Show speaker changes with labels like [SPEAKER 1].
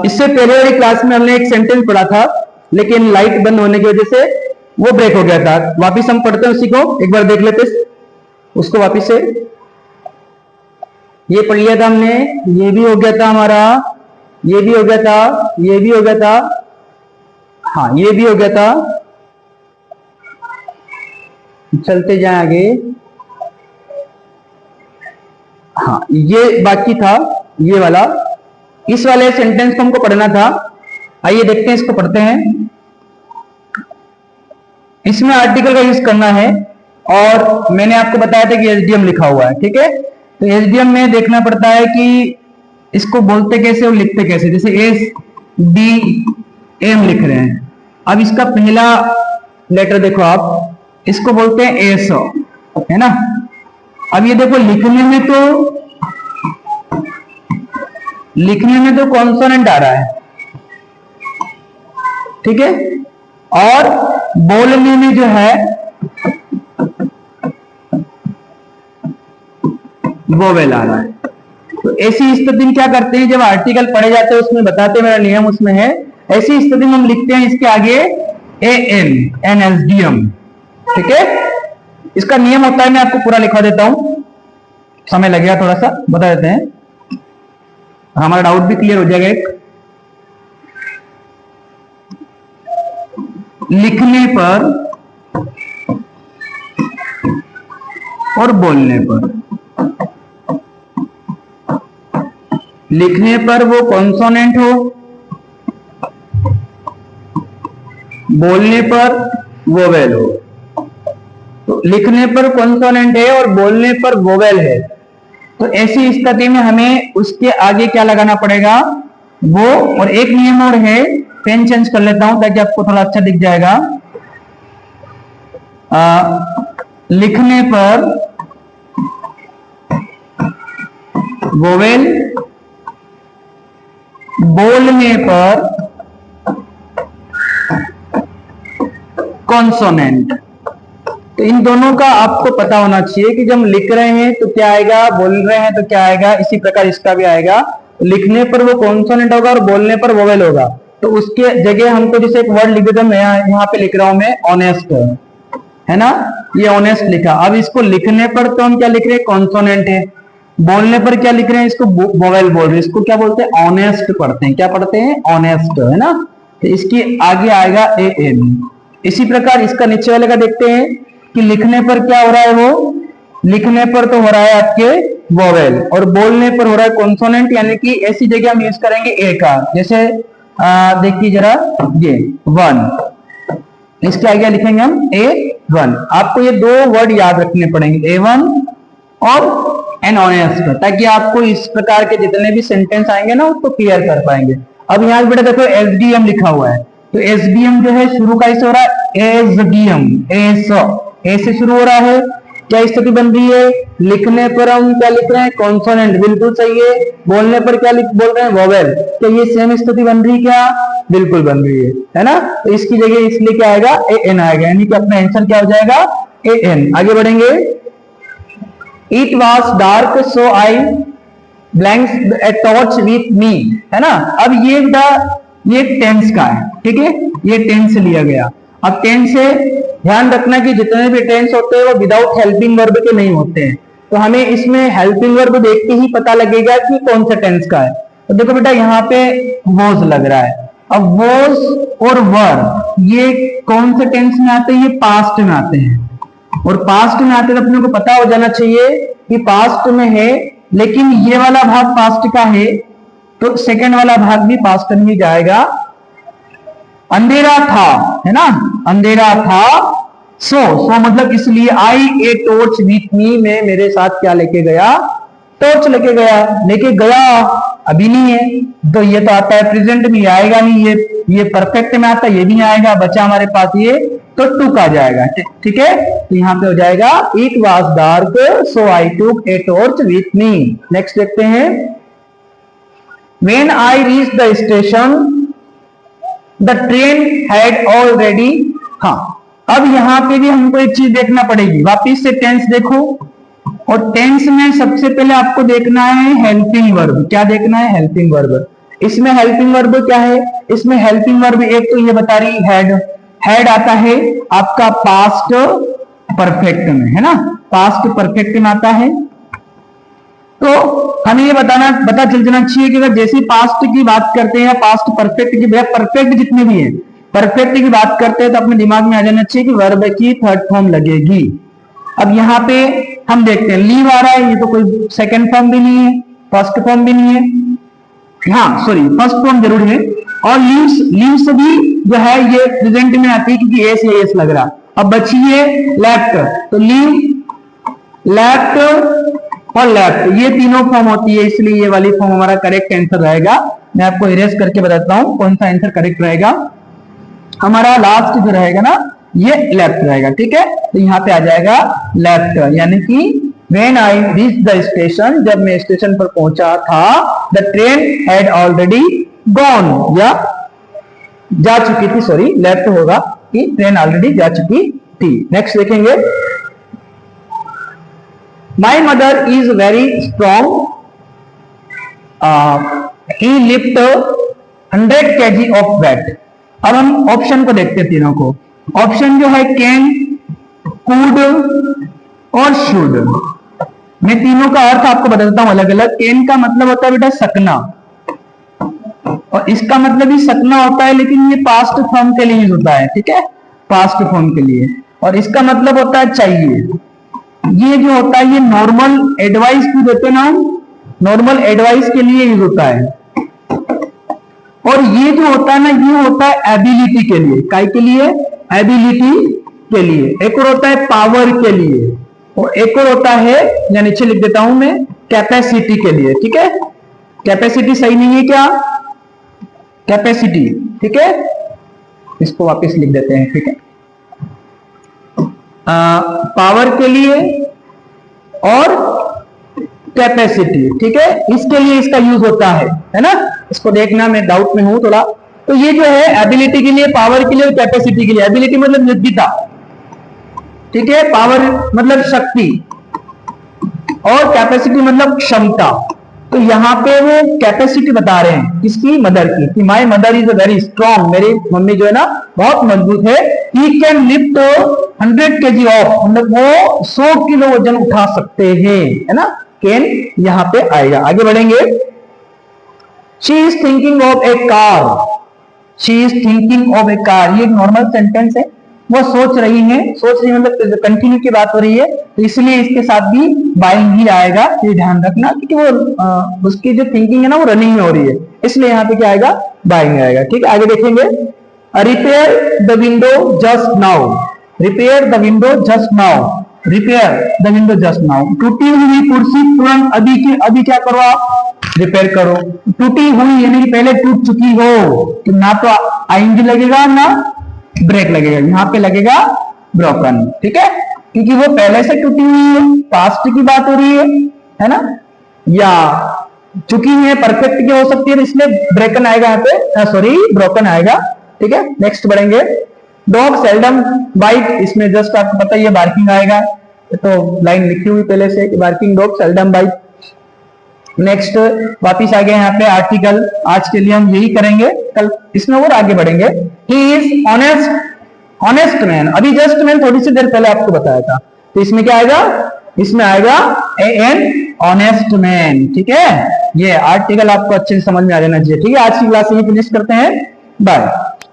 [SPEAKER 1] इससे पहले वाली क्लास में हमने एक सेंटेंस पढ़ा था, लेकिन लाइट बंद होने की वजह से वो ब्रेक हो गया था। वापिस हम पढ़ते हैं उसी को, एक बार देख लेते उसको वापिस से। ये पढ़ लिया था हमने, ये भी हो गया था हमारा, ये भी हो गया था, ये भी हो गया था, हाँ ये भी हो गया था। चलते जाएं आगे। हाँ ये बाकी था, ये वाला, इस वाले सेंटेंस को हमको पढ़ना था। आइए देखते हैं, इसको पढ़ते हैं। इसमें आर्टिकल का यूज करना है और मैंने आपको बताया था कि एसडीएम लिखा हुआ है, ठीक है। तो एसडीएम में देखना पड़ता है कि इसको बोलते कैसे और लिखते कैसे। जैसे एस डी एम लिख रहे हैं, अब इसका पहला लेटर देखो आप, इसको बोलते हैं एस, है ना। अब ये देखो लिखने में तो कॉन्सोनेंट आ रहा है, ठीक है, और बोलने में जो है वोवेल आ रहा है। तो ऐसी स्थिति में क्या करते हैं, जब आर्टिकल पढ़े जाते हैं उसमें बताते हैं, मेरा नियम उसमें है, ऐसी स्थिति में हम लिखते हैं इसके आगे A N, N S D M, ठीक है। इसका नियम होता है, मैं आपको पूरा लिखवा देता हूं, समय लगेगा थोड़ा सा, बता देते हैं, हमारा डाउट भी क्लियर हो जाएगा। एक लिखने पर और बोलने पर, लिखने पर वो कॉन्सोनेंट हो, बोलने पर वोवेल हो। तो लिखने पर कॉन्सोनेंट है और बोलने पर वोवेल है, तो ऐसी स्थिति में हमें उसके आगे क्या लगाना पड़ेगा, वो। और एक नियम और है, पेन चेंज कर लेता हूं ताकि आपको थोड़ा अच्छा दिख जाएगा। लिखने पर वोवेल, बोलने पर कॉन्सोनेंट। तो इन दोनों का आपको पता होना चाहिए कि जब हम लिख रहे हैं तो क्या आएगा, बोल रहे हैं तो क्या आएगा। इसी प्रकार इसका भी आएगा, लिखने पर वो कॉन्सोनेंट होगा और बोलने पर वोवेल होगा। तो उसके जगह हमको जैसे एक वर्ड लिख देते हैं, मैं यहाँ पे लिख रहा हूं मैं ऑनेस्ट, है ना, ये ऑनेस्ट लिखा। अब इसको लिखने पर तो हम क्या लिख रहे हैं, कॉन्सोनेंट है, बोलने पर क्या लिख रहे हैं, इसको वोवेल बोल रहे हैं, इसको क्या बोलते हैं, ऑनेस्ट पढ़ते हैं। क्या पढ़ते हैं, ऑनेस्ट, है ना। तो इसकी आगे आएगा ए एन। इसी प्रकार इसका नीचे वाले का देखते हैं कि लिखने पर क्या हो रहा है, वो लिखने पर तो हो रहा है आपके वोवेल और बोलने पर हो रहा है कॉन्सोनेंट, यानी कि ऐसी जगह हम यूज करेंगे ए का। जैसे देखिए जरा, ये वन, इसके आगे लिखेंगे हम ए वन। आपको ये दो वर्ड याद रखने पड़ेंगे, ए वन और एन ऑनेस्ट, ताकि आपको इस प्रकार के जितने भी सेंटेंस आएंगे ना उसको क्लियर कर पाएंगे। अब यहाँ बेटा देखो एसडीएम लिखा हुआ है, तो एसडीएम जो है शुरू का इसे हो रहा है एसडीएम, ए से शुरू हो रहा है। क्या स्थिति बन रही है, लिखने पर हम क्या लिख रहे हैं, कॉन्सोनेंट, बिल्कुल सही है। बोलने पर क्या बोल रहे हैं, वोवेल। तो ये सेम स्थिति बन रही है क्या, बिल्कुल बन रही है ना। तो इसकी जगह इसलिए क्या आएगा, ए एन आएगा, यानी कि अपना आंसर क्या हो जाएगा, ए एन। आगे बढ़ेंगे। It was dark so I blanks a torch with me, है ना। अब ये टेंस का है, ठीक है, ये टेंस लिया गया। अब टेंस से ध्यान रखना कि जितने भी टेंस होते हैं वो विदाउट हेल्पिंग वर्ब के नहीं होते हैं, तो हमें इसमें हेल्पिंग वर्ब देख के ही पता लगेगा कि कौन सा टेंस का है। तो देखो बेटा यहाँ पे वॉज लग रहा है, अब वॉज और वर ये कौन से टेंस में आते हैं, ये पास्ट में आते हैं, और पास्ट में आते तो अपने को पता हो जाना चाहिए कि पास्ट में है, लेकिन ये वाला भाग पास्ट का है तो सेकंड वाला भाग भी पास्ट में ही जाएगा। अंधेरा था, है ना, अंधेरा था, सो मतलब इसलिए आई ए टॉर्च विथ मी, मैं मेरे साथ क्या लेके गया, टॉर्च लेके गया अभी नहीं है, तो ये तो आता है प्रेजेंट में, आएगा नहीं, ये परफेक्ट में आता है, ये भी नहीं आएगा, बचा हमारे पास ये तो टुक आ जाएगा, ठीक है। तो यहाँ पे हो जाएगा it was dark so I took a torch with me. Next देखते हैं, when I reach the station the train had already. हाँ, अब यहाँ पे भी हमको एक चीज देखना पड़ेगी, वापिस से टेंस देखो, और टेंस में सबसे पहले आपको देखना है हेल्पिंग वर्ब। क्या देखना है, हेल्पिंग वर्ब। इसमें हेल्पिंग वर्ब क्या है, इसमें हेल्पिंग वर्ब एक तो ये बता रही हैड, हैड आता है आपका पास्ट परफेक्ट में, है ना, पास्ट परफेक्ट में आता है। तो हमें ये पता चल जाना चाहिए कि अगर जैसे पास्ट की बात करते हैं, पास्ट परफेक्ट की, परफेक्ट जितने भी हैं परफेक्ट की बात करते हैं तो अपने दिमाग में आ जाना चाहिए कि वर्ब की थर्ड फॉर्म लगेगी। अब यहाँ पे हम देखते हैं लीव आ रहा है, ये तो कोई सेकंड फॉर्म भी नहीं है, फर्स्ट फॉर्म भी नहीं है, हाँ सॉरी फर्स्ट फॉर्म जरूर है। और लीव्स, लीव्स भी जो है ये प्रेजेंट में आती है क्योंकि एस या एस लग रहा। अब बची है लेफ्ट, तो लीव, लेफ्ट और लेफ्ट, ये तीनों फॉर्म होती है, इसलिए ये वाली फॉर्म हमारा करेक्ट आंसर रहेगा। मैं आपको इरेज करके बताता हूं कौन सा आंसर करेक्ट रहेगा। हमारा लास्ट जो रहेगा ना ये लेफ्ट रहेगा, ठीक है। तो यहाँ पे आ जाएगा लेफ्ट, यानी कि When I reached the station, जब मैं स्टेशन पर पहुंचा था, the train had already gone, या जा चुकी थी, सॉरी लेफ्ट होगा कि ट्रेन ऑलरेडी जा चुकी थी। नेक्स्ट देखेंगे, My mother is very strong, he lift 100 kg of weight। अब हम ऑप्शन को देखते हैं तीनों को। ऑप्शन जो है कैन, कुड और शुड। मैं तीनों का अर्थ आपको बताता हूं अलग अलग। कैन का मतलब होता है बेटा सकना, और इसका मतलब भी सकना होता है, लेकिन ये पास्ट फॉर्म के लिए यूज होता है, ठीक है, पास्ट फॉर्म के लिए। और इसका मतलब होता है चाहिए। ये जो होता है ये नॉर्मल एडवाइस भी देते ना, नॉर्मल एडवाइस के लिए यूज होता है। और ये जो होता है ना ये होता है एबिलिटी के लिए, काय के लिए, एबिलिटी के लिए। एक और होता है पावर के लिए, और एक और होता है, या नीचे लिख देता हूं मैं, कैपेसिटी के लिए, ठीक है। कैपेसिटी सही नहीं है क्या, कैपेसिटी, ठीक है, इसको वापस लिख देते हैं, ठीक है। पावर के लिए और कैपेसिटी, ठीक है, इसके लिए इसका यूज होता है ना। इसको देखना, मैं डाउट में हूं थोड़ा। तो ये जो है एबिलिटी के लिए, पावर के लिए और कैपेसिटी के लिए। एबिलिटी मतलब योग्यता, ठीक है, पावर मतलब शक्ति, और कैपेसिटी मतलब क्षमता। तो यहाँ पे वो कैपेसिटी बता रहे हैं किसकी, मदर की, कि my mother is very strong, मेरी मम्मी जो है ना बहुत मजबूत है। He can lift 100 kg of, मतलब वो 100 किलो वजन उठा सकते हैं, है ना, कैन यहाँ पे आएगा। आगे बढ़ेंगे, she is thinking of A car, she is thinking of A car, ये एक नॉर्मल सेंटेंस है, वो सोच रही है, सोच रही मतलब कंटिन्यू की बात हो रही है, तो इसलिए इसके साथ भी बाइंग ही आएगा, ये ध्यान रखना, क्योंकि वो उसकी जो थिंकिंग है ना वो रनिंग में हो रही है, इसलिए यहाँ पे क्या आएगा, बाइंग आएगा, ठीक है। आगे देखेंगे, repair the window just now, repair the window just now, repair the window just now, टूटी हुई कुर्सी तुरंत अभी के अभी क्या करो आप, रिपेयर करो। टूटी हुई यानी कि पहले टूट चुकी हो, तो ना तो आईएनजी लगेगा ना ब्रेक लगेगा, यहाँ पे लगेगा ब्रोकन, ठीक है, क्योंकि वो पहले से टूटी हुई है, पास्ट की बात हो रही है ना, या चुकी है, परफेक्ट की हो सकती है, इसलिए ब्रेकन आएगा यहाँ पे, सॉरी ब्रोकन आएगा, ठीक है। नेक्स्ट बढ़ेंगे, डॉग सेल्डम बाइट, इसमें जस्ट आपको पता ही है बार्किंग आएगा, तो लाइन लिखी हुई पहले से कि barking dog seldom bite. Next वापिस आ गए यहाँ पे आर्टिकल, आज के लिए हम यही करेंगे, कल इसमें और आगे बढ़ेंगे। He is honest, honest man, अभी जस्ट मैंने थोड़ी सी देर पहले आपको बताया था, तो इसमें क्या आएगा, इसमें आएगा एन ऑनेस्ट मैन, ठीक है। ये आर्टिकल आपको अच्छे से समझ में आ जाना चाहिए, ठीक है। आज की क्लास यही फिनिश करते हैं, बाय।